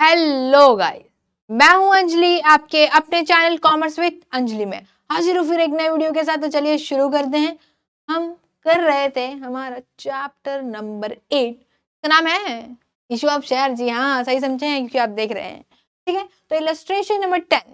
Hello guys, मैं हूं अंजलि, आपके अपने चैनल कॉमर्स विद अंजलि में हाजिर हूं फिर एक नए वीडियो के साथ। तो चलिए शुरू करते हैं। हम कर रहे थे हमारा चैप्टर नंबर 8 का नाम है इशू ऑफ शेयर। जी हाँ, सही समझे हैं क्योंकि आप देख रहे हैं। ठीक है, तो इलस्ट्रेशन नंबर 10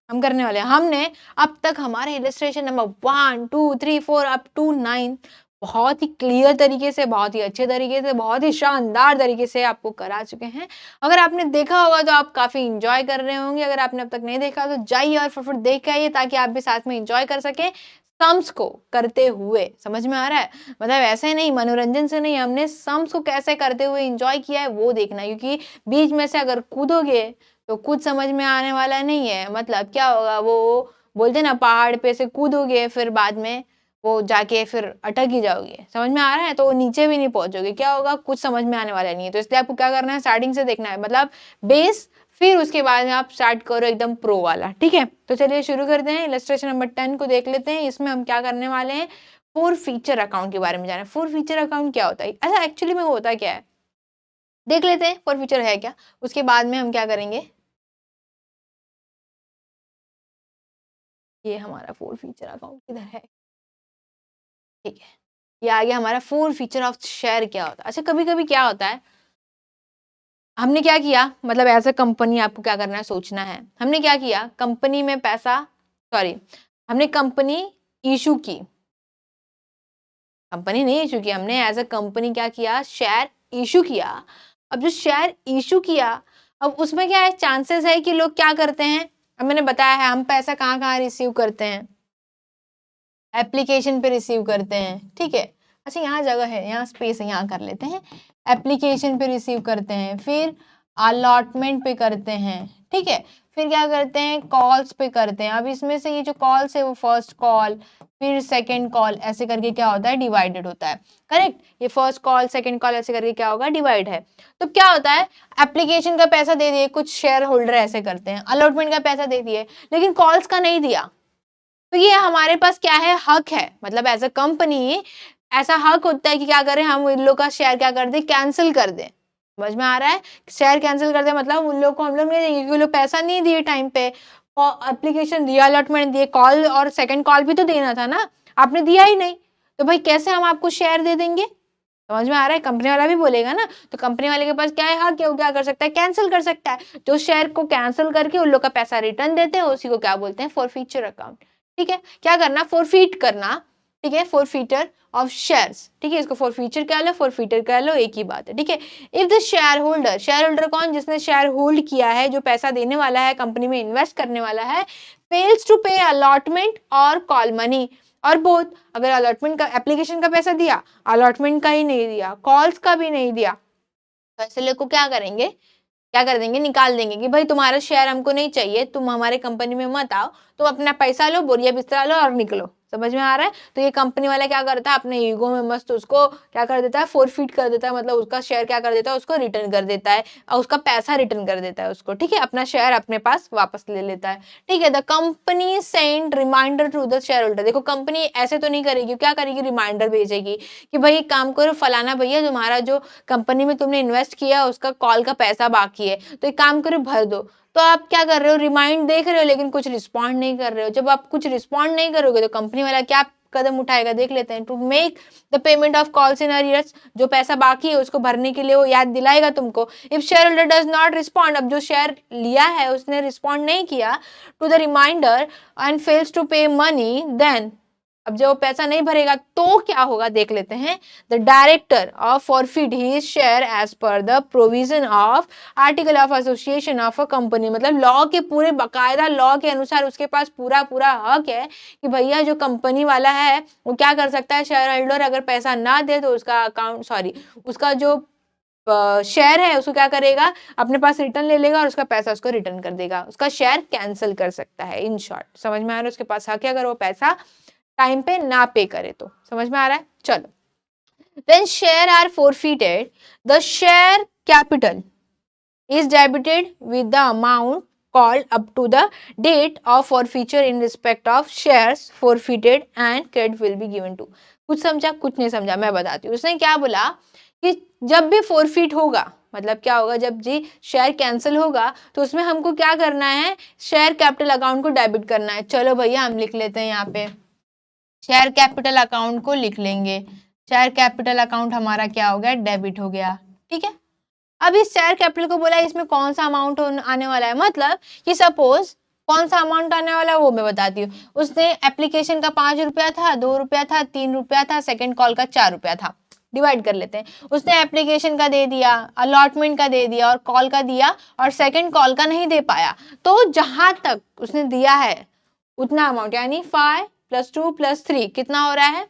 हम करने वाले हैं। हमने अब तक हमारे इलस्ट्रेशन नंबर 1 2 3 4 अप टू 9 बहुत ही क्लियर तरीके से, बहुत ही अच्छे तरीके से, बहुत ही शानदार तरीके से आपको करा चुके हैं। अगर आपने देखा होगा तो आप काफी इंजॉय कर रहे होंगे। अगर आपने अब तक नहीं देखा तो जाइए और फटाफट देख के आइए ताकि आप भी साथ में इंजॉय कर सकें सम्स को करते हुए। समझ में आ रहा है? मतलब ऐसे नहीं, मनोरंजन से नहीं, हमने सम्स को कैसे करते हुए इंजॉय किया है वो देखना है। क्योंकि बीच में से अगर कूदोगे तो कुछ समझ में आने वाला नहीं है। मतलब क्या होगा, वो बोलते ना पहाड़ पे से कूदोगे फिर बाद में वो जाके फिर अटक ही जाओगे। समझ में आ रहा है? तो नीचे भी नहीं पहुंचोगे। क्या होगा, कुछ समझ में आने वाला नहीं है। तो इसलिए आपको क्या करना है, स्टार्टिंग से देखना है, मतलब बेस, फिर उसके बाद में आप स्टार्ट करो एकदम प्रो वाला। ठीक है, तो चलिए शुरू करते हैं। इलस्ट्रेशन नंबर 10 को देख लेते हैं। इसमें हम क्या करने वाले हैं, फोर फीचर अकाउंट के बारे में जाना। फोर फीचर अकाउंट क्या होता है, अच्छा एक्चुअली में वो होता क्या है देख लेते हैं। फोर फीचर है क्या, उसके बाद में हम क्या करेंगे। ये हमारा फोर फीचर अकाउंट किधर है, ठीक है, ये आ गया हमारा फोर फीचर ऑफ शेयर। क्या होता है, अच्छा कभी कभी क्या होता है, हमने क्या किया, मतलब एज अ कंपनी आपको क्या करना है, सोचना है। हमने क्या किया, कंपनी में पैसा, सॉरी, हमने कंपनी इशू की, कंपनी नहीं इशू की, हमने एज अ कंपनी क्या किया, शेयर इशू किया। अब जो शेयर इशू किया, अब उसमें क्या है, चांसेस है कि लोग क्या करते हैं। अब मैंने बताया है हम पैसा कहाँ कहाँ रिसीव करते हैं, एप्लीकेशन पे रिसीव करते हैं। ठीक है, अच्छा यहाँ जगह है, यहाँ स्पेस है, यहाँ कर लेते हैं। एप्लीकेशन पे रिसीव करते हैं, फिर अलॉटमेंट पे करते हैं। ठीक है, फिर क्या करते हैं, कॉल्स पे करते हैं। अब इसमें से ये जो कॉल्स है वो फर्स्ट कॉल फिर सेकंड कॉल ऐसे करके क्या होता है, डिवाइडेड होता है। करेक्ट, ये फर्स्ट कॉल सेकंड कॉल ऐसे करके क्या होगा, डिवाइड है। तो क्या होता है, एप्लीकेशन का पैसा दे दिए, कुछ शेयर होल्डर ऐसे करते हैं, अलॉटमेंट का पैसा दे दिए लेकिन कॉल्स का नहीं दिया। तो ये हमारे पास क्या है, हक है। मतलब एज अ कंपनी ऐसा हक होता है कि क्या करें, हम इन लोग का शेयर क्या कर दें, कैंसिल कर दें। समझ में आ रहा है, शेयर कैंसिल कर दे मतलब उन लोग को हम लोग नहीं देंगे क्योंकि लोग पैसा नहीं दिए टाइम पे। एप्लीकेशन दिया, अलॉटमेंट दिए, कॉल और सेकंड कॉल भी तो देना था ना, आपने दिया ही नहीं। तो भाई कैसे हम आपको शेयर दे देंगे। समझ में आ रहा है, कंपनी वाला भी बोलेगा ना, तो कंपनी वाले के पास क्या है, हक है, वो क्या कर सकता है, कैंसिल कर सकता है। जो शेयर को कैंसिल करके उन लोग का पैसा रिटर्न देते हैं उसी को क्या बोलते हैं, फॉरफीचर अकाउंट। ठीक है, क्या करना, फॉरफीट करना। ठीक है, फॉरफीटर ऑफ शेयर्स। ठीक है, इसको फॉरफीचर कह लो, फॉरफीटर कह लो, एक ही बात है। ठीक है, if the share holder, share holder कौन, जिसने शेयर होल्ड किया है, जो पैसा देने वाला है, कंपनी में इन्वेस्ट करने वाला है, फेल्स टू पे अलॉटमेंट और कॉल मनी और बोथ। अगर अलॉटमेंट का, एप्लीकेशन का पैसा दिया, अलॉटमेंट का ही नहीं दिया, कॉल्स का भी नहीं दिया, तो ऐसे लोग को क्या करेंगे, क्या कर देंगे, निकाल देंगे कि भाई तुम्हारा शेयर हमको नहीं चाहिए, तुम हमारे कंपनी में मत आओ, तुम अपना पैसा लो, बोरिया बिस्तरा लो और निकलो। समझ में आ रहा है? तो ये कंपनी वाला क्या करता है, अपने ईगो में मस्त उसको क्या कर देता है, फोरफीट कर देता है, मतलब उसका शेयर क्या कर देता है, उसको रिटर्न कर देता है और उसका पैसा रिटर्न कर देता है उसको। ठीक है, अपना शेयर अपने पास वापस ले लेता है। ठीक है, the company send reminder to the share holder. देखो कंपनी ऐसे तो नहीं करेगी, क्या करेगी, रिमाइंडर भेजेगी कि भाई एक काम करो, फलाना भैया तुम्हारा जो कंपनी में तुमने इन्वेस्ट किया उसका कॉल का पैसा बाकी है, तो एक काम करो भर दो। तो आप क्या कर रहे हो, रिमाइंड देख रहे हो लेकिन कुछ रिस्पॉन्ड नहीं कर रहे हो। जब आप कुछ रिस्पॉन्ड नहीं करोगे तो कंपनी वाला क्या कदम उठाएगा, देख लेते हैं। To make the payment of calls in arrears, जो पैसा बाकी है उसको भरने के लिए वो याद दिलाएगा तुमको। If share holder does not respond, अब जो शेयर लिया है उसने रिस्पॉन्ड नहीं किया to the reminder and fails to pay money, then, अब जब वो पैसा नहीं भरेगा तो क्या होगा, देख लेते हैं। The director of forfeit his share as per the provision of article of association of a company. मतलब लॉ के पूरे बकायदा लॉ के अनुसार उसके पास पूरा पूरा हक है कि भैया जो कंपनी वाला है वो क्या कर सकता है, शेयर होल्डर अगर पैसा ना दे तो उसका अकाउंट, सॉरी, उसका जो शेयर है उसको क्या करेगा, अपने पास रिटर्न ले लेगा और उसका पैसा उसको रिटर्न कर देगा, उसका शेयर कैंसिल कर सकता है। इन शॉर्ट समझ में आ रहा है, उसके पास हक है अगर वो पैसा टाइम पे ना पे करे तो। समझ में आ रहा है, चलो। When share are forfeited, the share capital is debited with the amount called up to the date of forfeiture in respect of shares forfeited and credit will be given to। कुछ समझा, कुछ नहीं समझा, मैं बताती हूँ। उसने क्या बोला कि जब भी फोरफिट होगा, मतलब क्या होगा, जब जी शेयर कैंसिल होगा तो उसमें हमको क्या करना है, शेयर कैपिटल अकाउंट को डेबिट करना है। चलो भैया हम लिख लेते हैं यहाँ पे, शेयर कैपिटल अकाउंट को लिख लेंगे। शेयर कैपिटल अकाउंट हमारा क्या हो गया, डेबिट हो गया। ठीक है, अब इस शेयर कैपिटल को बोला इसमें कौन सा अमाउंट आने वाला है, मतलब कि सपोज कौन सा अमाउंट आने वाला है वो मैं बताती हूँ। उसने एप्लीकेशन का 5 रुपया था, 2 रुपया था, 3 रुपया था, सेकंड कॉल का 4 रुपया था। डिवाइड कर लेते हैं। उसने एप्लीकेशन का दे दिया, अलॉटमेंट का दे दिया और कॉल का दिया, और सेकंड कॉल का नहीं दे पाया। तो जहां तक उसने दिया है उतना अमाउंट, यानी 5 + 2 + 3 कितना हो रहा है,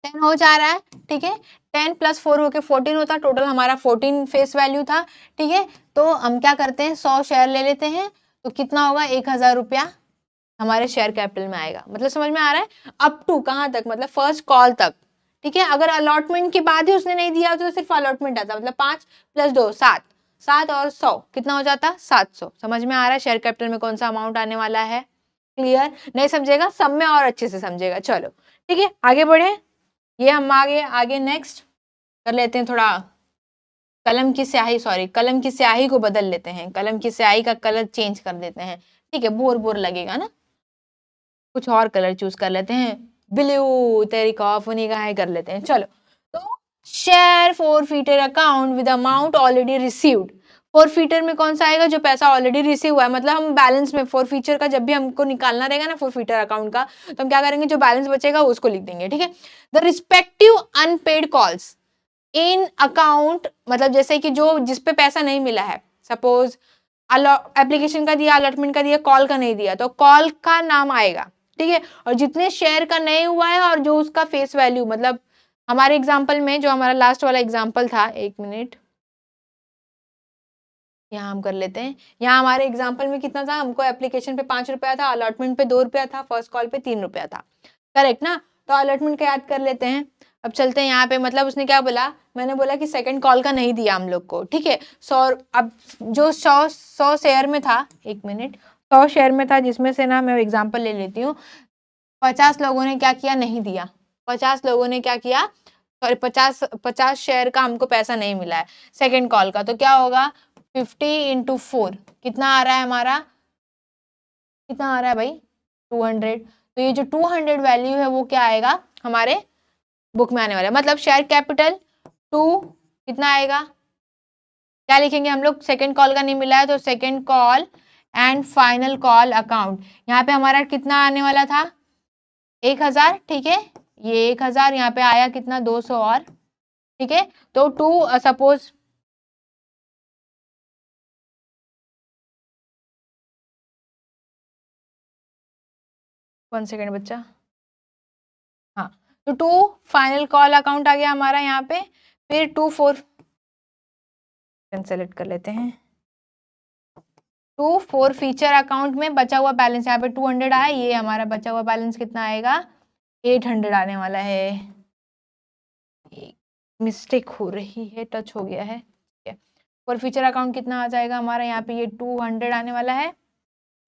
10 हो जा रहा है। ठीक है, 10 + 4 होके 14 होता, टोटल हमारा 14 फेस वैल्यू था। ठीक है, तो हम क्या करते हैं, 100 शेयर ले लेते हैं, तो कितना होगा, 1000 रुपया हमारे शेयर कैपिटल में आएगा। मतलब समझ में आ रहा है, अप टू कहाँ तक, मतलब फर्स्ट कॉल तक। ठीक है, अगर अलॉटमेंट के बाद ही उसने नहीं दिया तो सिर्फ अलॉटमेंट आता, मतलब 5 + 2 7, 7 और 100 कितना हो जाता, 700। समझ में आ रहा है शेयर कैपिटल में कौन सा अमाउंट आने वाला है। क्लियर, नहीं समझेगा सब में और अच्छे से समझेगा। चलो ठीक है, आगे बढ़े। ये हम आगे नेक्स्ट कर लेते हैं, थोड़ा कलम की स्याही, सॉरी कलम की स्याही को बदल लेते हैं, कलम की स्याही का कलर चेंज कर देते हैं। ठीक है, बोर लगेगा ना, कुछ और कलर चूज कर लेते हैं, ब्लू, तेरी कॉफनी का है कर लेते हैं। चलो, तो share forfeiture account with amount already received. Forfeiture में कौन सा आएगा, जो पैसा ऑलरेडी रिसीव हुआ है, मतलब हम बैलेंस में फॉरफीचर का जब भी हमको निकालना रहेगा ना फॉरफीटर अकाउंट का, तो हम क्या करेंगे, जो बैलेंस बचेगा उसको लिख देंगे। ठीक है, the respective unpaid calls in account, मतलब जैसे कि जो जिसपे पैसा नहीं मिला है, सपोज एप्लीकेशन का दिया, अलॉटमेंट का दिया, कॉल का नहीं दिया, तो कॉल का नाम आएगा। ठीक है, और जितने शेयर का नहीं हुआ है और जो उसका फेस वैल्यू, मतलब हमारे एग्जांपल में जो हमारा लास्ट वाला एग्जांपल था, 1 मिनट यहाँ हम कर लेते हैं। यहाँ हमारे एग्जांपल में कितना था, हमको एप्लीकेशन पे 5 रुपया था, अलॉटमेंट पे 2 रुपया था, फर्स्ट कॉल पे 3 रुपया था। करेक्ट ना, तो अलॉटमेंट का याद कर लेते हैं। अब चलते हैं यहाँ पे, मतलब उसने क्या बोला, मैंने बोला कि सेकंड कॉल का नहीं दिया हम लोग को। ठीक है, 100, अब जो 100 शेयर में था, 1 मिनट, 100 शेयर में था, जिसमें से ना मैं एग्जांपल ले लेती हूँ, 50 लोगों ने क्या किया, नहीं दिया। 50 लोगों ने क्या किया, सॉरी 50 शेयर का हमको पैसा नहीं मिला है सेकंड कॉल का, तो क्या होगा, 50 × 4 कितना आ रहा है हमारा, कितना आ रहा है भाई, 200। तो ये जो 200 वैल्यू है वो क्या आएगा हमारे बुक में आने वाला है। मतलब शेयर कैपिटल 2 कितना आएगा, क्या लिखेंगे हम लोग, सेकंड कॉल का नहीं मिला है तो second call and final call account. यहाँ पे हमारा कितना आने वाला था, 1000। ठीक है, ये 1000 यहाँ पे आया कितना, 200 और। ठीक है, तो 2 सपोज 1 सेकेंड बच्चा, हाँ, तो 2 फाइनल कॉल अकाउंट आ गया हमारा यहाँ पे, फिर 2 4 सेलेक्ट कर लेते हैं, 2 4 फीचर अकाउंट में बचा हुआ बैलेंस यहाँ पे 200 आया, ये हमारा बचा हुआ बैलेंस कितना आएगा, 800 आने वाला है। मिस्टेक हो रही है, टच हो गया है। ठीक है, फॉर फीचर अकाउंट कितना आ जाएगा हमारा यहाँ पे, ये 200 आने वाला है।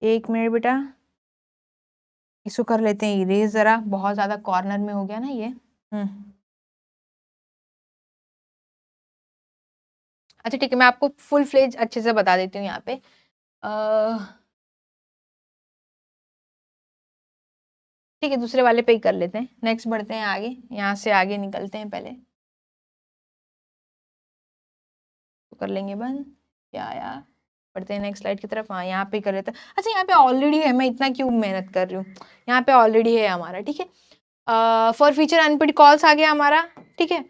1 मिनट बेटा, इसको कर लेते हैं इरेज, जरा बहुत ज्यादा कॉर्नर में हो गया ना ये। अच्छा ठीक है, मैं आपको फुल फ्लेज अच्छे से बता देती हूँ यहाँ पे। ठीक है, दूसरे वाले पे ही कर लेते हैं, नेक्स्ट बढ़ते हैं आगे, यहाँ से आगे निकलते हैं, पहले तो कर लेंगे बंद, क्या आया, बढ़ते हैं नेक्स्ट स्लाइड की तरफ। हाँ, यहाँ पे कर लेते हैं। अच्छा, यहाँ पे ऑलरेडी है, मैं इतना क्यों मेहनत कर रही हूँ, यहाँ पे ऑलरेडी है हमारा। ठीक है, फॉर फीचर अनपेड कॉल्स आ गया हमारा। ठीक है,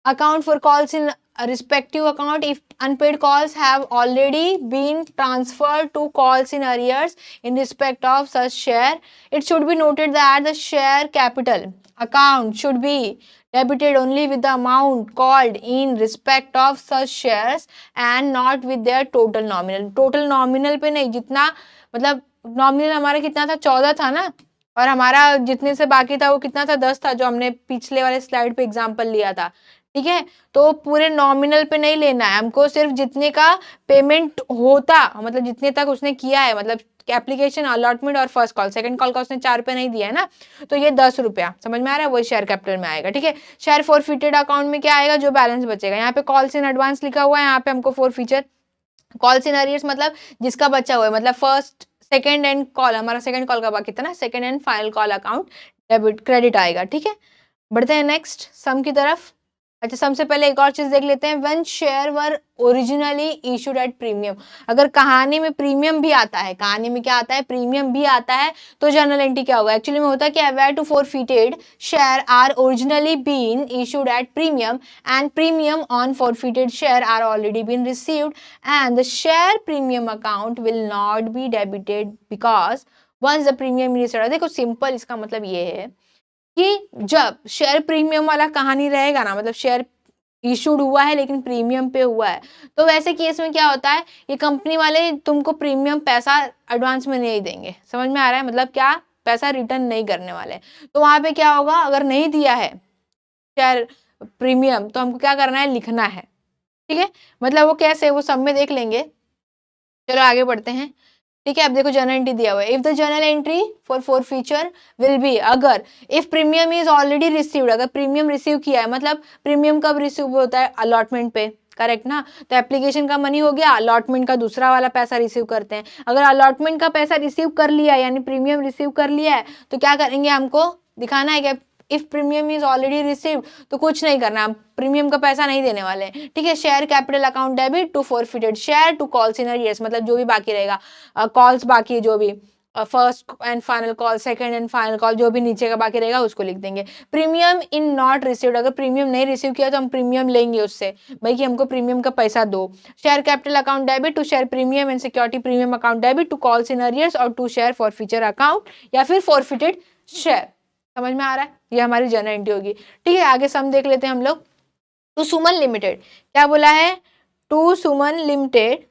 account for calls in a respective account if unpaid calls have already been transferred to calls in arrears in respect of such share. It should be noted that the share capital account should be debited only with the amount called in respect of such shares and not with their total nominal. total nominal पे नहीं, जितना मतलब nominal हमारा कितना था, 14 था ना, और हमारा जितने से बाकी था वो कितना था, 10 था, जो हमने पिछले वाले स्लाइड पे एग्जांपल लिया था। ठीक है, तो पूरे नॉमिनल पे नहीं लेना है हमको, सिर्फ जितने का पेमेंट होता, मतलब जितने तक उसने किया है, मतलब एप्लीकेशन, अलॉटमेंट और फर्स्ट कॉल, सेकंड कॉल का उसने 4 रुपये नहीं दिया है ना, तो ये 10 रुपया, समझ में आ रहा है, वही शेयर कैपिटल में आएगा। ठीक है, शेयर फॉरफिटेड अकाउंट में क्या आएगा, जो बैलेंस बचेगा। यहाँ पे कॉल्स इन एडवांस लिखा हुआ है, यहाँ पे हमको फॉरफिचर, कॉल्स इन अरियर्स मतलब जिसका बचा हुआ है, मतलब फर्स्ट सेकंड एंड कॉल, हमारा सेकंड कॉल का बाकी था ना, second and final call account debit credit आएगा। ठीक है, बढ़ते हैं नेक्स्ट सम की तरफ। अच्छा, सबसे पहले एक और चीज देख लेते हैं, when share were originally issued at premium. अगर कहानी में प्रीमियम भी आता है, कहानी में क्या आता है, प्रीमियम भी आता है, तो जर्नल एंट्री क्या होगा, एक्चुअली में होता है कि where to forfeited share are originally been issued at premium and premium on forfeited share are already been received and the share premium account will not be debited because once the premium is. देखो simple, इसका मतलब ये है कि जब share premium वाला कहानी रहेगा ना, मतलब शेयर इशूड हुआ है लेकिन प्रीमियम पे हुआ है, तो वैसे केस में क्या होता है, ये कंपनी वाले तुमको प्रीमियम पैसा एडवांस में नहीं देंगे। समझ में आ रहा है, मतलब क्या, पैसा रिटर्न नहीं करने वाले। तो वहां पे क्या होगा, अगर नहीं दिया है शेयर प्रीमियम तो हमको क्या करना है, लिखना है। ठीक है, मतलब वो कैसे, वो सब में देख लेंगे। चलो आगे बढ़ते हैं। ठीक है, अब देखो जर्नल एंट्री दिया हुआ है, if the journal entry for feature will be, अगर if premium is already received, अगर प्रीमियम रिसीव किया है, मतलब प्रीमियम कब रिसीव होता है, अलॉटमेंट पे, करेक्ट ना, तो एप्लीकेशन का मनी हो गया, अलॉटमेंट का दूसरा वाला पैसा रिसीव करते हैं। अगर अलॉटमेंट का पैसा रिसीव कर लिया यानी प्रीमियम रिसीव कर लिया है, तो क्या करेंगे, हमको दिखाना है कि if premium is already received, तो कुछ नहीं करना, प्रीमियम का पैसा नहीं देने वाले। ठीक है, share capital account debit to forfeited share to calls in arrears, मतलब जो भी बाकी रहेगा, कॉल्स बाकी जो भी, first and final call, second and final call, जो भी नीचे का बाकी रहेगा उसको लिख देंगे। प्रीमियम इन नॉट रिसीव्ड, अगर प्रीमियम नहीं रिसीव किया तो हम प्रीमियम लेंगे उससे, भाई कि हमको प्रीमियम का पैसा दो। Share capital account debit to share premium and security premium account debit to calls in arrears और टू शेयर फॉरफिचर अकाउंट या फिर फॉरफिटेड शेयर। समझ में आ रहा है, ये हमारी जर्नल एंट्री होगी। ठीक है, आगे सम देख लेते हैं हम लोग। टू सुमन लिमिटेड, क्या बोला है, टू सुमन लिमिटेड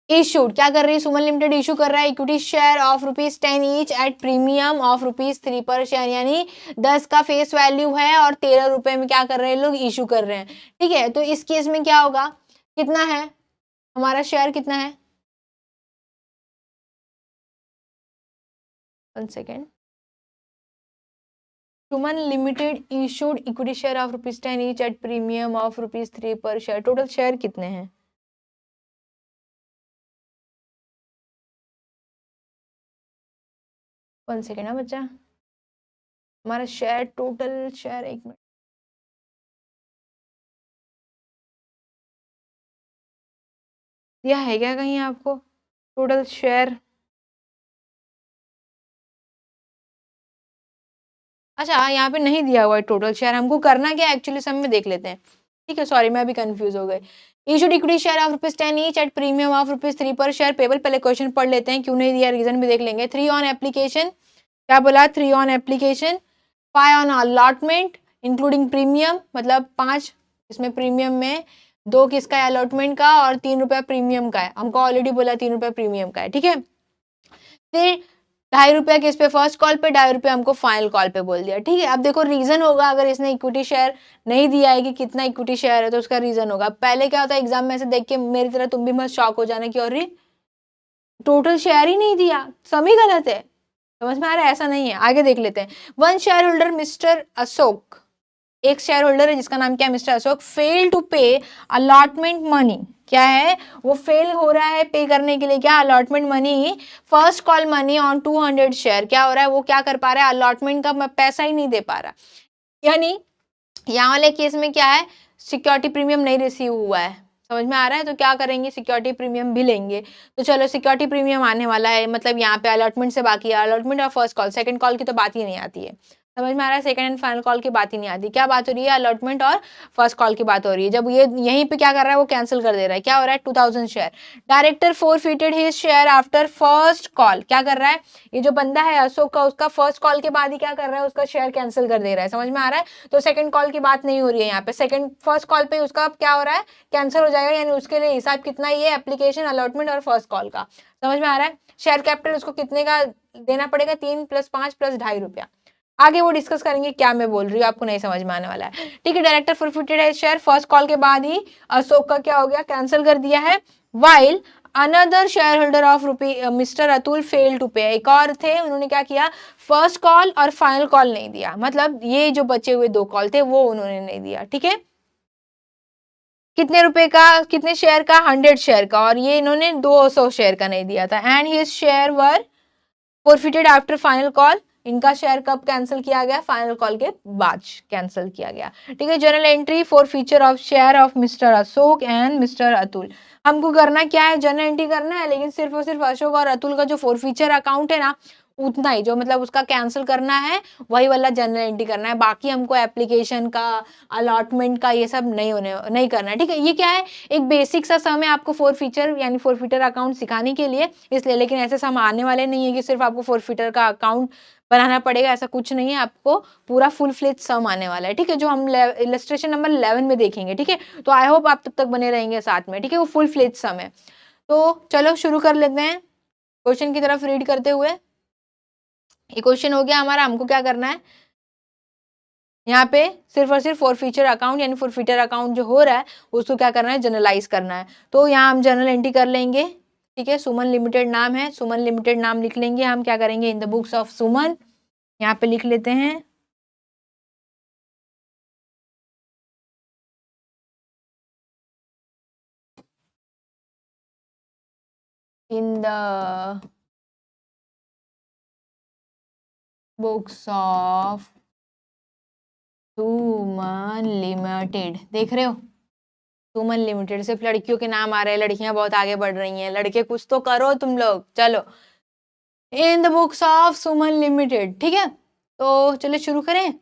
इशूड, क्या कर रही है सुमन लिमिटेड, इशू कर रहा है equity share of ₹10 each at premium of ₹3 पर शेयर, यानी 10 का फेस वैल्यू है और 13 रुपए में क्या कर रहे हैं लोग, इशू कर रहे हैं। ठीक है, तो इस केस में क्या होगा, कितना है हमारा शेयर, कितना है, 1 second, Suman limited issued equity share of ₹10 each at premium of ₹3 पर शेयर, टोटल शेयर कितने हैं, 1 सेकेंड है बच्चा, हमारा शेयर टोटल शेयर, 1 मिनट, यह है क्या कहीं आपको टोटल शेयर, अच्छा यहाँ पे नहीं दिया हुआ है टोटल शेयर, हमको करना क्या एक्चुअली सब में देख लेते हैं। ठीक है, सॉरी मैं अभी कंफ्यूज हो गई। Issued equity share of ₹10 each at premium of ₹3 पर शेयर पेबल, पहले क्वेश्चन पढ़ लेते हैं, क्यों नहीं दिया रीजन भी देख लेंगे। 3 ऑन एप्लीकेशन, क्या बोला, 3 on application, 5 on allotment including premium, मतलब 5 इसमें प्रीमियम में, 2 किसका है अलॉटमेंट का और 3 रुपया प्रीमियम का है, हमको ऑलरेडी बोला 3 रुपया प्रीमियम का है। ठीक है, फिर ₹2.5 किस पे, फर्स्ट कॉल पे, ₹2.5 हमको फाइनल कॉल पे बोल दिया। ठीक है, अब देखो रीजन होगा, अगर इसने इक्विटी शेयर नहीं दिया है कि कितना इक्विटी शेयर है तो उसका रीजन होगा। पहले क्या होता है एग्जाम में ऐसे देख के मेरी तरह तुम भी मत शॉक हो जाना कि अरे टोटल शेयर ही नहीं दिया, सम ही गलत है, समझ में आ रहा है, ऐसा नहीं है। आगे देख लेते हैं। One share holder mister Ashok, एक शेयर होल्डर है जिसका नाम क्या है मिस्टर अशोक, फेल टू पे अलॉटमेंट मनी, क्या है वो फेल हो रहा है पे करने के लिए, क्या allotment money, first call money on 200 share, क्या हो रहा है वो क्या कर पा रहा है, अलॉटमेंट का पैसा ही नहीं दे पा रहा। यानी यहाँ वाले केस में क्या है, सिक्योरिटी प्रीमियम नहीं रिसीव हुआ है, समझ में आ रहा है, तो क्या करेंगे सिक्योरिटी प्रीमियम भी लेंगे। तो चलो सिक्योरिटी प्रीमियम आने वाला है, मतलब यहाँ पे अलॉटमेंट से बाकी है, अलॉटमेंट और फर्स्ट कॉल, सेकंड कॉल की तो बात ही नहीं आती है, समझ में आ रहा है, सेकंड एंड फाइनल कॉल की बात ही नहीं आती, क्या बात हो रही है, अलॉटमेंट और फर्स्ट कॉल की बात हो रही है। जब ये यहीं पे क्या कर रहा है वो कैंसिल कर दे रहा है, क्या हो रहा है 2000 share, director forfeited his share after first call, क्या कर रहा है ये जो बंदा है अशोक का, उसका फर्स्ट कॉल के बाद ही क्या कर रहा है, उसका शेयर कैंसिल कर दे रहा है, समझ में आ रहा है। तो सेकंड कॉल की बात नहीं हो रही है यहाँ पे, सेकंड फर्स्ट कॉल पे उसका क्या हो रहा है, कैंसिल हो जाएगा, यानी उसके लिए हिसाब कितना ही है, एप्लीकेशन, अलॉटमेंट और फर्स्ट कॉल का, समझ में आ रहा है। शेयर कैपिटल उसको कितने का देना पड़ेगा, 3 + 5 + ₹2.5। आगे वो डिस्कस करेंगे, क्या मैं बोल रही हूँ आपको नहीं समझ में आने वाला है। ठीक है, डायरेक्टर फॉरफिटेड है शेयर, फर्स्ट कॉल के बाद ही अशोक का क्या हो गया, कैंसिल कर दिया है, while another share holder of mister Atul fail to pay, एक और थे उन्होंने क्या किया, फर्स्ट कॉल और फाइनल कॉल नहीं दिया, मतलब ये जो बचे हुए 2 कॉल थे वो उन्होंने नहीं दिया, ठीक है। कितने रुपए का, कितने शेयर का, 100 शेयर का, और ये इन्होंने 200 शेयर का नहीं दिया था। And his share were forfeited after final call, इनका शेयर कब कैंसिल किया गया, फाइनल कॉल के बाद कैंसिल किया गया, ठीक है। Journal entry for feature of share of mister Ashok and mister Atul, हमको करना क्या है, जर्नल एंट्री करना है, लेकिन सिर्फ और सिर्फ अशोक और अतुल का जो फोर फीचर अकाउंट है ना, उतना ही, जो मतलब उसका कैंसिल करना है वही वाला जर्नल एंट्री करना है, बाकी हमको एप्लीकेशन का, अलॉटमेंट का ये सब नहीं करना है, ठीक है। ये क्या है, एक बेसिक सा सम है आपको फोर फीचर यानी फोरफिटर अकाउंट सिखाने के लिए, इसलिए, लेकिन ऐसे सम आने वाले नहीं है कि सिर्फ आपको फोरफिटर का अकाउंट बनाना पड़ेगा, ऐसा कुछ नहीं है, आपको पूरा फुल फ्लेज सम आने वाला है, ठीक है, जो हम इलस्ट्रेशन नंबर 11 में देखेंगे, ठीक है। तो आई होप आप तब तक बने रहेंगे साथ में, ठीक है, वो फुल फ्लेज सम है। तो चलो शुरू कर लेते हैं क्वेश्चन की तरफ रीड करते हुए। ये क्वेश्चन हो गया हमारा, हमको क्या करना है, यहाँ पे सिर्फ और सिर्फ फोरफीचर अकाउंट यानी फोरफिटर अकाउंट जो हो रहा है उसको क्या करना है, जनरलाइज करना है। तो यहाँ हम जनरल एंट्री कर लेंगे, ठीक है, सुमन लिमिटेड नाम है, सुमन लिमिटेड नाम लिख लेंगे, हम क्या करेंगे, इन द बुक्स ऑफ सुमन, यहाँ पे लिख लेते हैं in the books of Suman limited, देख रहे हो, सुमन लिमिटेड, सिर्फ लड़कियों के नाम आ रहे हैं, लड़कियां बहुत आगे बढ़ रही हैं, लड़के कुछ तो करो तुम लोग, चलो, in the books of Suman limited, ठीक है। तो चलिए शुरू करें।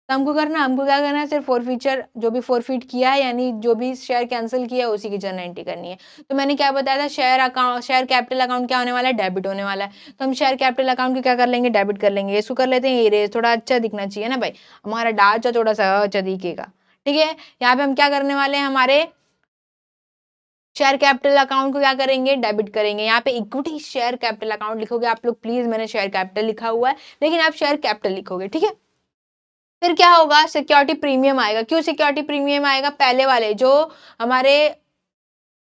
तो हमको क्या करना है, सिर्फ फोरफीचर जो भी फोरफिट किया है यानी जो भी शेयर कैंसिल किया है उसी की जर्नल एंट्री करनी है। तो मैंने क्या बताया था, share account, share capital account क्या होने वाला है, डेबिट होने वाला है। तो हम शेयर कैपिटल अकाउंट को क्या कर लेंगे, डेबिट कर लेंगे, इसको कर लेते हैं इरेज, थोड़ा अच्छा दिखना चाहिए ना भाई, हमारा ढांचा थोड़ा सा अच्छा दिखेगा, ठीक है। यहाँ पे हम क्या करने वाले हैं, हमारे शेयर कैपिटल अकाउंट को क्या करेंगे, डेबिट करेंगे। यहाँ पे इक्विटी शेयर कैपिटल अकाउंट लिखोगे आप लोग प्लीज, मैंने शेयर कैपिटल लिखा हुआ है लेकिन आप शेयर कैपिटल लिखोगे, ठीक है। फिर क्या होगा, सिक्योरिटी प्रीमियम आएगा। क्यों सिक्योरिटी प्रीमियम आएगा, पहले वाले जो हमारे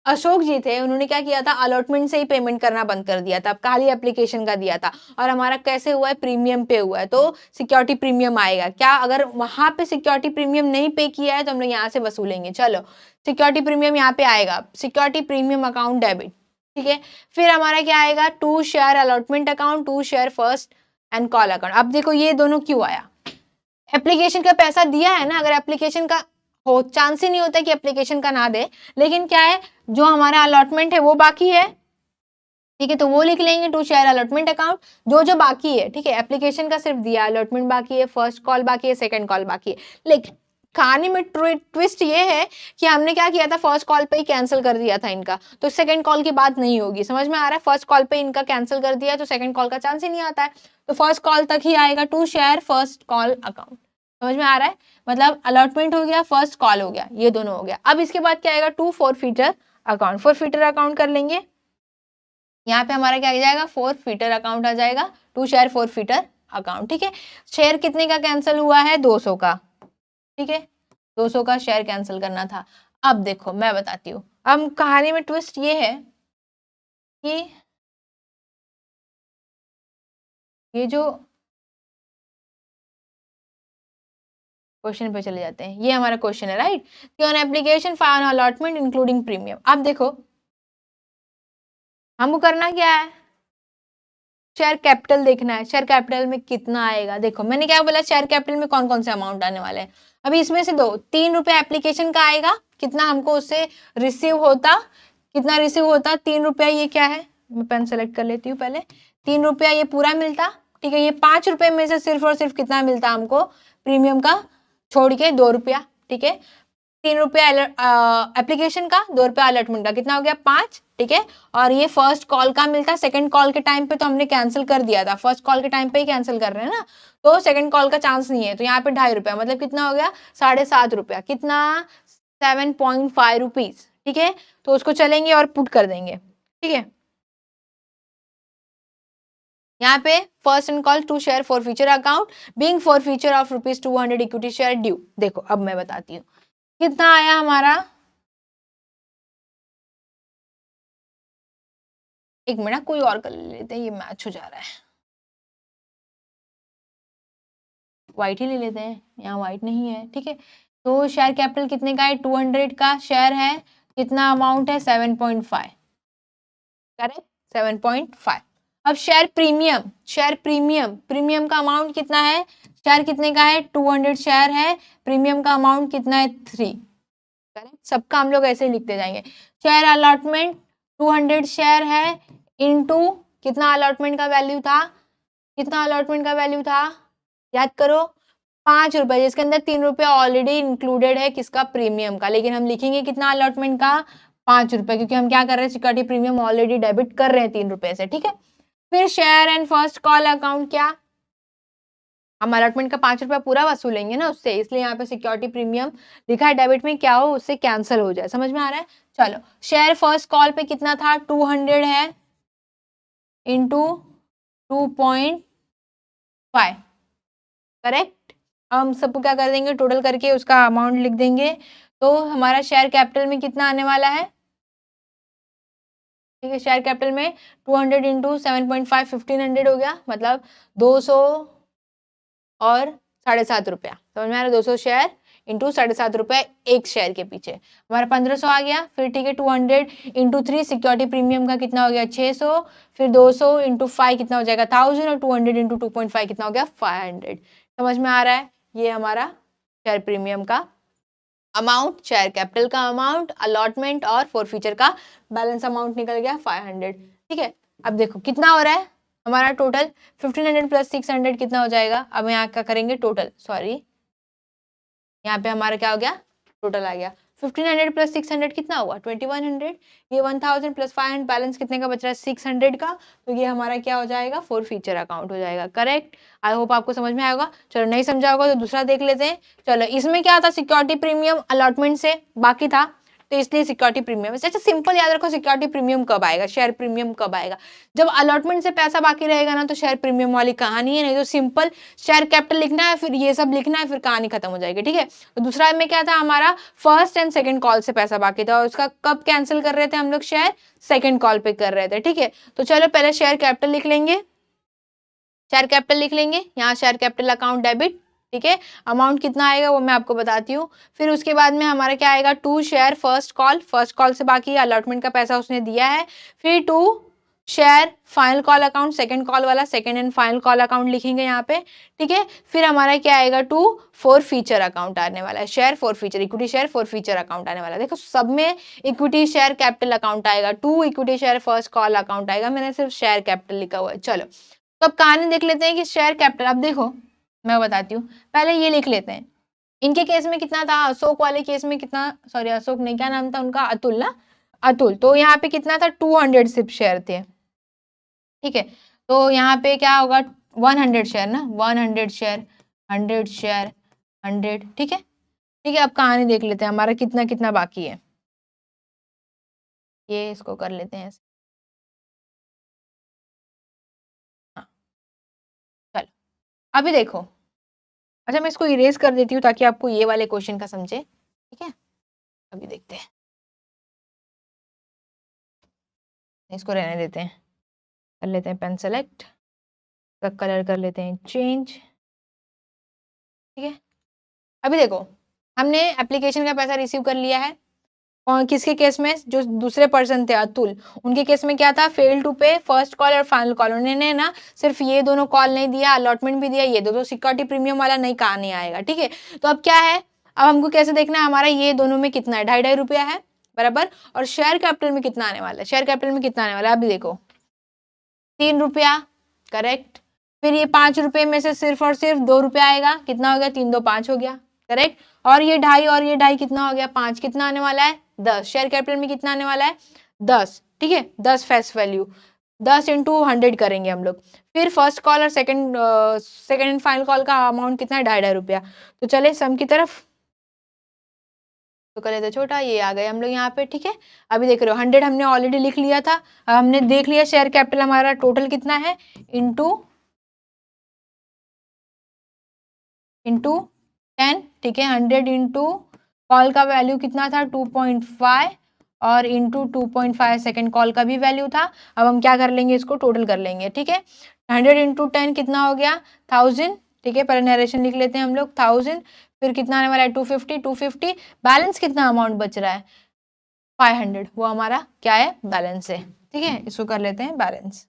अशोक जी थे उन्होंने क्या किया था, अलॉटमेंट से ही पेमेंट करना बंद कर दिया था, अब खाली एप्लीकेशन का दिया था, और हमारा कैसे हुआ है, प्रीमियम पे हुआ है, तो सिक्योरिटी प्रीमियम आएगा। क्या अगर वहां पे सिक्योरिटी प्रीमियम नहीं पे किया है तो हम लोग यहाँ से वसूलेंगे, चलो सिक्योरिटी प्रीमियम यहाँ पे आएगा, सिक्योरिटी प्रीमियम अकाउंट डेबिट, ठीक है। फिर हमारा क्या आएगा, to share allotment account, to share first and call account. अब देखो ये दोनों क्यों आया, एप्लीकेशन का पैसा दिया है ना, अगर एप्लीकेशन का हो, चांस ही नहीं होता कि एप्लीकेशन का ना दे, लेकिन क्या है, जो हमारा अलॉटमेंट है वो बाकी है, ठीक है, तो वो लिख लेंगे टू शेयर अलॉटमेंट अकाउंट, जो जो बाकी है, ठीक है, एप्लीकेशन का सिर्फ दिया, अलॉटमेंट बाकी है, फर्स्ट कॉल बाकी है, सेकंड कॉल बाकी है। लेकिन कहानी में ट्विस्ट ये है कि हमने क्या किया था, फर्स्ट कॉल पे ही कैंसिल कर दिया था इनका, तो सेकंड कॉल की बात नहीं होगी, समझ में आ रहा है, फर्स्ट कॉल पे इनका कैंसिल कर दिया तो सेकंड कॉल का चांस ही नहीं आता है, तो फर्स्ट कॉल तक ही आएगा to share first call account, समझ में आ रहा है, मतलब अलॉटमेंट हो गया, फर्स्ट कॉल हो गया, ये दोनों हो गया। अब इसके बाद क्या आएगा, टू फोरफिटर अकाउंट, फोरफिटर अकाउंट कर लेंगे, यहाँ पे हमारा क्या आ जाएगा, फोरफिटर अकाउंट आ जाएगा, टू शेयर फोरफिटर अकाउंट, ठीक है। शेयर कितने का कैंसिल हुआ है, 200 का, ठीक है, 200 का शेयर कैंसिल करना था। अब देखो मैं बताती हूँ, अब कहानी में ट्विस्ट ये है कि ये जो क्वेश्चन पे चले जाते हैं, ये हमारा क्वेश्चन है राइट, कि on application for allotment including premium. अब देखो हमको करना क्या है, शेयर कैपिटल देखना है, शेयर कैपिटल में कितना आएगा। देखो मैंने क्या बोला, शेयर कैपिटल में कौन कौन से अमाउंट आने वाले हैं, अभी इसमें से दो, 3 रुपए एप्लीकेशन का आएगा, कितना हमको उससे रिसीव होता, कितना रिसीव होता, 3 रुपया, ये क्या है, मैं पेन सेलेक्ट कर लेती हूँ पहले, 3 रुपया ये पूरा मिलता, ठीक है। ये 5 रुपए में से सिर्फ और सिर्फ कितना मिलता हमको, प्रीमियम का छोड़ के 2 रुपया, ठीक है। 3 रुपया एप्लीकेशन का, 2 रुपया अलॉटमेंट का, कितना हो गया 5, ठीक है। और ये फर्स्ट कॉल का मिलता, सेकंड कॉल के टाइम पे तो हमने कैंसिल कर दिया था, फर्स्ट कॉल के टाइम पे ही कैंसिल कर रहे हैं ना, तो सेकंड कॉल का चांस नहीं है, तो यहाँ पे 2.5 रुपया, मतलब कितना हो गया 7.5 रुपया, कितना 7.5 रुपीज, ठीक है। तो उसको चलेंगे और पुट कर देंगे, ठीक है। यहाँ पे first and call to share for future account being for future of ₹200 equity share due. देखो अब मैं बताती हूँ कितना आया हमारा, एक मिनट कोई और कलर ले लेते हैं, ये मैच हो जा रहा है। व्हाइट ही ले लेते हैं, यहाँ व्हाइट नहीं है, ठीक है। तो शेयर कैपिटल कितने का है, 200 का शेयर है, कितना अमाउंट है 7.5, करेक्ट 7.5। अब शेयर प्रीमियम, प्रीमियम का अमाउंट कितना है, शेयर कितने का है 200 शेयर है, प्रीमियम का अमाउंट कितना है 3, करेक्ट। सबका हम लोग ऐसे ही लिखते जाएंगे। शेयर अलॉटमेंट 200 शेयर है इनटू कितना अलॉटमेंट का वैल्यू था, कितना अलॉटमेंट का वैल्यू था, याद करो 5 रुपए, जिसके अंदर 3 रुपए ऑलरेडी इंक्लूडेड है किसका, प्रीमियम का, लेकिन हम लिखेंगे कितना अलॉटमेंट का 5 रुपए, क्योंकि हम क्या कर रहे हैं, सिक्योरिटी प्रीमियम ऑलरेडी डेबिट कर रहे हैं 3 रुपए से, ठीक है। फिर share and first call account, क्या हम अलॉटमेंट का 5 रुपया पूरा वसूलेंगे ना उससे, इसलिए यहाँ पे सिक्योरिटी प्रीमियम लिखा है, डेबिट में क्या हो उससे कैंसिल हो जाए, समझ में आ रहा है। चलो शेयर फर्स्ट कॉल पे कितना था 200 है इंटू 2.5, करेक्ट। हम सबको क्या कर देंगे, टोटल करके उसका अमाउंट लिख देंगे। तो हमारा शेयर कैपिटल में कितना आने वाला है, ठीक है, शेयर कैपिटल में 200 इंटू 7.5 1500 हो गया, मतलब 200 और 7.5 रुपया, समझ में आ रहा है, 200 शेयर इंटू 7.5 रुपया एक शेयर के पीछे, हमारा 1500 आ गया। फिर ठीक है 200 इंटू 3 सिक्योरिटी प्रीमियम का कितना हो गया 600, फिर 200 इंटू 5 कितना हो जाएगा 1000, और 200 इंटू 2.5 कितना हो गया 500, समझ में आ रहा है। ये हमारा शेयर प्रीमियम का अमाउंट, शेयर कैपिटल का अमाउंट, अलॉटमेंट और फॉरफीचर का बैलेंस अमाउंट निकल गया 500, ठीक है। अब देखो कितना हो रहा है हमारा टोटल, 1500 प्लस 600 कितना हो जाएगा, अब यहाँ क्या करेंगे टोटल, सॉरी यहाँ पे हमारा क्या हो गया टोटल आ गया 1500 प्लस 600 कितना हुआ 2100, ये 1000 प्लस 500 बैलेंस कितने का बच रहा है 600 का, तो ये हमारा क्या हो जाएगा फॉरफीचर अकाउंट हो जाएगा, करेक्ट। आई होप आपको समझ में आएगा। चलो नहीं समझा होगा तो दूसरा देख लेते हैं। चलो इसमें क्या था, सिक्योरिटी प्रीमियम अलॉटमेंट से बाकी था, तो इसलिए सिक्योरिटी प्रीमियम। अच्छा सिंपल याद रखो, सिक्योरिटी प्रीमियम कब आएगा, शेयर प्रीमियम कब आएगा, जब अलॉटमेंट से पैसा बाकी रहेगा ना, तो शेयर प्रीमियम वाली कहानी है, नहीं तो सिंपल शेयर कैपिटल लिखना है, फिर ये सब लिखना है, फिर कहानी खत्म हो जाएगी, ठीक है। तो दूसरा में क्या था हमारा, फर्स्ट एंड सेकंड कॉल से पैसा बाकी था, और उसका कब कैंसिल कर रहे थे हम लोग, शेयर सेकंड कॉल पे कर रहे थे, ठीक है। तो चलो पहले शेयर कैपिटल लिख लेंगे, शेयर कैपिटल लिख लेंगे, यहाँ शेयर कैपिटल अकाउंट डेबिट, ठीक है। अमाउंट कितना आएगा वो मैं आपको बताती हूँ। फिर उसके बाद में हमारा क्या आएगा, 2 शेयर फर्स्ट कॉल से बाकी अलॉटमेंट का पैसा उसने दिया है, फिर 2 share final call account, second call वाला, second and final call account लिखेंगे यहाँ पे, ठीक है। फिर हमारा क्या आएगा 2 फॉरफीचर अकाउंट आने वाला है, share forfeiture, equity share forfeiture account आने वाला है। देखो सब में इक्विटी शेयर कैपिटल अकाउंट आएगा, 2 equity share first call account आएगा, मैंने सिर्फ शेयर कैपिटल लिखा हुआ है। चलो तो अब कहानी देख लेते हैं कि शेयर कैपिटल, अब देखो मैं बताती हूँ, पहले ये लिख लेते हैं। इनके केस में कितना था, अशोक वाले केस में कितना, सॉरी अशोक नहीं, क्या नाम था उनका, अतुल ना, अतुल, तो यहाँ पे कितना था 200 सिर्फ शेयर थे, ठीक है। तो यहाँ पे क्या होगा 100 शेयर ना, 100 शेयर, 100 शेयर, 100, ठीक है, ठीक है। अब कहानी देख लेते हैं हमारा कितना कितना बाकी है, ये इसको कर लेते हैं ऐसे। हाँ चलो अभी देखो, अच्छा मैं इसको इरेज कर देती हूँ ताकि आपको ये वाले क्वेश्चन का समझे, ठीक है। अभी देखते हैं, इसको रहने देते हैं, कर लेते हैं पेन सेलेक्ट, का कलर कर लेते हैं चेंज, ठीक है। अभी देखो हमने एप्लीकेशन का पैसा रिसीव कर लिया है, और किसके केस में, जो दूसरे पर्सन थे अतुल, उनके केस में क्या था, फेल टू पे फर्स्ट कॉल और फाइनल कॉल, उन्होंने ना सिर्फ ये दोनों कॉल नहीं दिया, अलॉटमेंट भी दिया, ये दो, तो सिक्योरिटी प्रीमियम वाला नहीं कहानी आएगा, ठीक है। तो अब क्या है, अब हमको कैसे देखना है, हमारा ये दोनों में कितना है, 2.5 रुपया है बराबर, और शेयर कैपिटल में कितना आने वाला है, शेयर कैपिटल में कितना आने वाला है, अभी देखो 3 रुपया, करेक्ट। फिर ये 5 रुपये में से सिर्फ और सिर्फ 2 रुपया आएगा, कितना हो गया 3 2 5 हो गया, करेक्ट। और ये 2.5 और ये 2.5 कितना हो गया 5, कितना आने वाला है 10, शेयर कैपिटल में कितना आने वाला है 10, ठीक है, 10 फेस वैल्यू, 10 इंटू 100 करेंगे हम लोग। फिर फर्स्ट कॉल और सेकंड एंड फाइनल कॉल का अमाउंट कितना है 2.5 रुपया। तो चले सम की तरफ, तो कर लेते छोटा, ये आ गए हम लोग यहाँ पे, ठीक है। अभी देख रहे हो 100 हमने ऑलरेडी लिख लिया था, अब हमने देख लिया शेयर कैपिटल हमारा टोटल कितना है, इंटू 10, ठीक है, 100 इंटू कॉल का वैल्यू कितना था 2.5, और इंटू 2.5 सेकेंड कॉल का भी वैल्यू था। अब हम क्या कर लेंगे, इसको टोटल कर लेंगे, ठीक है। 100 इंटू 10 कितना हो गया, 1000, ठीक है। पहले नरेशन लिख लेते हैं हम लोग, 1000, फिर कितना आने वाला है 250, बैलेंस कितना अमाउंट बच रहा है 500, वो हमारा क्या है, बैलेंस है, ठीक है। इसको कर लेते हैं बैलेंस।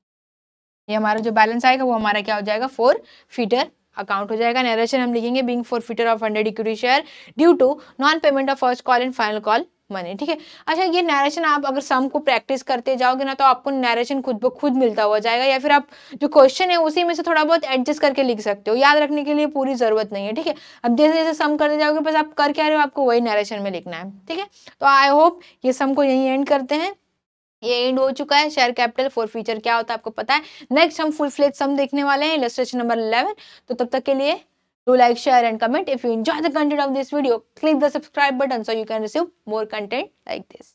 ये हमारा जो बैलेंस आएगा वो हमारा क्या हो जाएगा, फोरफीटर अकाउंट हो जाएगा। नरेशन हम लिखेंगे being forfeiture of 100 equity share due to non payment of first call and final call money, ठीक है। अच्छा, ये नरेशन आप अगर सम को प्रैक्टिस करते जाओगे ना तो आपको नरेशन खुद ब खुद मिलता हुआ जाएगा, या फिर आप जो क्वेश्चन है उसी में से थोड़ा बहुत एडजस्ट करके लिख सकते हो, याद रखने के लिए पूरी जरूरत नहीं है, ठीक है। अब जैसे जैसे सम करते जाओगे बस आप कर क्या रहे हो, आपको वही नरेशन में लिखना है, ठीक है। तो आई होप ये सम को यहीं एंड करते हैं। ये एंड हो चुका है। शेयर कैपिटल फॉर फ्यूचर क्या होता है आपको पता है। नेक्स्ट हम फुल फ्लेज सम देखने वाले हैं, इलस्ट्रेशन नंबर 11। तो तब तक के लिए do like, share and comment. If you enjoy the content of this video, click the subscribe button so you can receive more content like this.